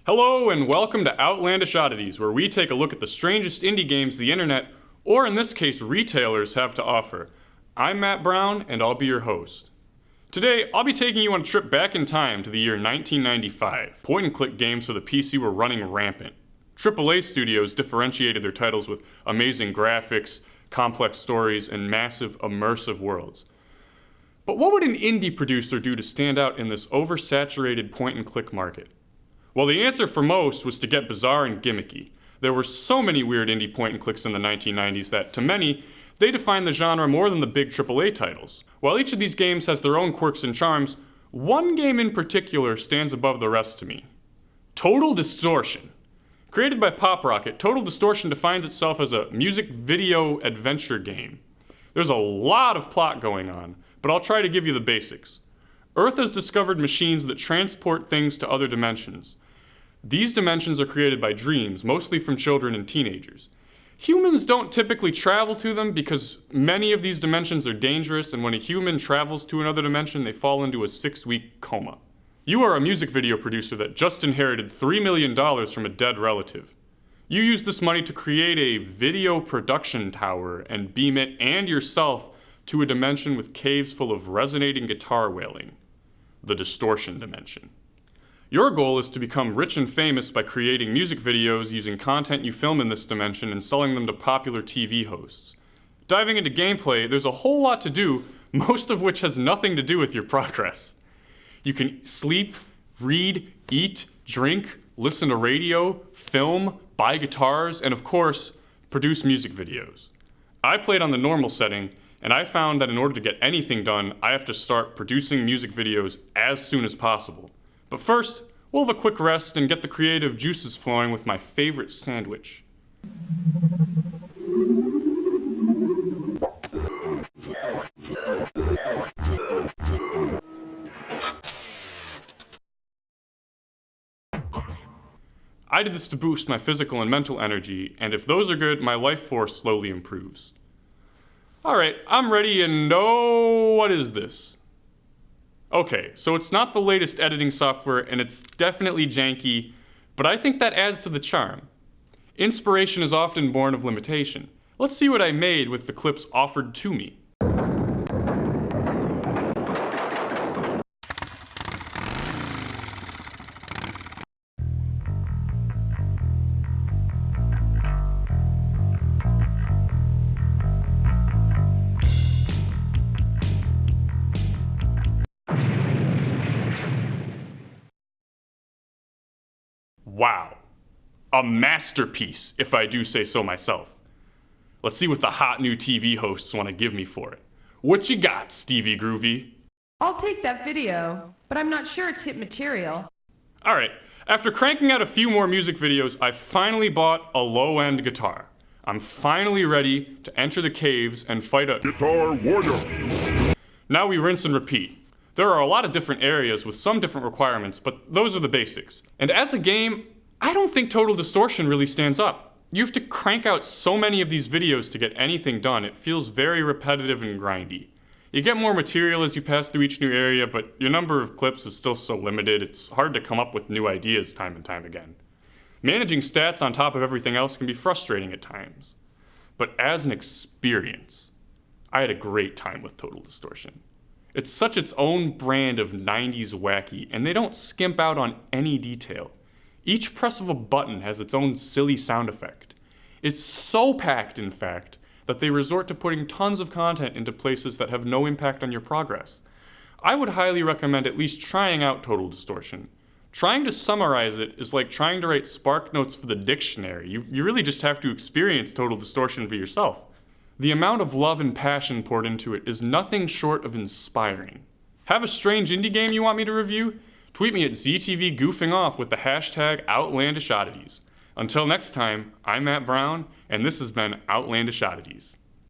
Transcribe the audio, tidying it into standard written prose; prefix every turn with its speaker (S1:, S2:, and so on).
S1: Hello and welcome to Outlandish Oddities, where we take a look at the strangest indie games the internet, or in this case retailers, have to offer. I'm Matt Brown and I'll be your host. Today, I'll be taking you on a trip back in time to the year 1995. Point-and-click games for the PC were running rampant. AAA studios differentiated their titles with amazing graphics, complex stories, and massive immersive worlds. But what would an indie producer do to stand out in this oversaturated point-and-click market? Well, the answer for most was to get bizarre and gimmicky. There were so many weird indie point-and-clicks in the 1990s that, to many, they defined the genre more than the big AAA titles. While each of these games has their own quirks and charms, one game in particular stands above the rest to me. Total Distortion. Created by Pop Rocket, Total Distortion defines itself as a music video adventure game. There's a lot of plot going on, but I'll try to give you the basics. Earth has discovered machines that transport things to other dimensions. These dimensions are created by dreams, mostly from children and teenagers. Humans don't typically travel to them because many of these dimensions are dangerous, and when a human travels to another dimension, they fall into a 6-week coma. You are a music video producer that just inherited $3 million from a dead relative. You use this money to create a video production tower and beam it and yourself to a dimension with caves full of resonating guitar wailing, the Distortion dimension. Your goal is to become rich and famous by creating music videos using content you film in this dimension and selling them to popular TV hosts. Diving into gameplay, there's a whole lot to do, most of which has nothing to do with your progress. You can sleep, read, eat, drink, listen to radio, film, buy guitars, and of course, produce music videos. I played on the normal setting, and I found that in order to get anything done, I have to start producing music videos as soon as possible. But first, we'll have a quick rest and get the creative juices flowing with my favorite sandwich. I did this to boost my physical and mental energy, and if those are good, my life force slowly improves. Alright, I'm ready and what is this? Okay, so it's not the latest editing software and it's definitely janky, but I think that adds to the charm. Inspiration is often born of limitation. Let's see what I made with the clips offered to me. Wow. A masterpiece, if I do say so myself. Let's see what the hot new TV hosts want to give me for it. What you got, Stevie Groovy?
S2: I'll take that video, but I'm not sure it's hit material.
S1: Alright, after cranking out a few more music videos, I finally bought a low-end guitar. I'm finally ready to enter the caves and fight a guitar warrior. Now we rinse and repeat. There are a lot of different areas with some different requirements, but those are the basics. And as a game, I don't think Total Distortion really stands up. You have to crank out so many of these videos to get anything done, it feels very repetitive and grindy. You get more material as you pass through each new area, but your number of clips is still so limited, it's hard to come up with new ideas time and time again. Managing stats on top of everything else can be frustrating at times. But as an experience, I had a great time with Total Distortion. It's such its own brand of 90s wacky, and they don't skimp out on any detail. Each press of a button has its own silly sound effect. It's so packed, in fact, that they resort to putting tons of content into places that have no impact on your progress. I would highly recommend at least trying out Total Distortion. Trying to summarize it is like trying to write spark notes for the dictionary. You really just have to experience Total Distortion for yourself. The amount of love and passion poured into it is nothing short of inspiring. Have a strange indie game you want me to review? Tweet me at ZTV Goofing Off with the hashtag Outlandish Oddities. Until next time, I'm Matt Brown, and this has been Outlandish Oddities.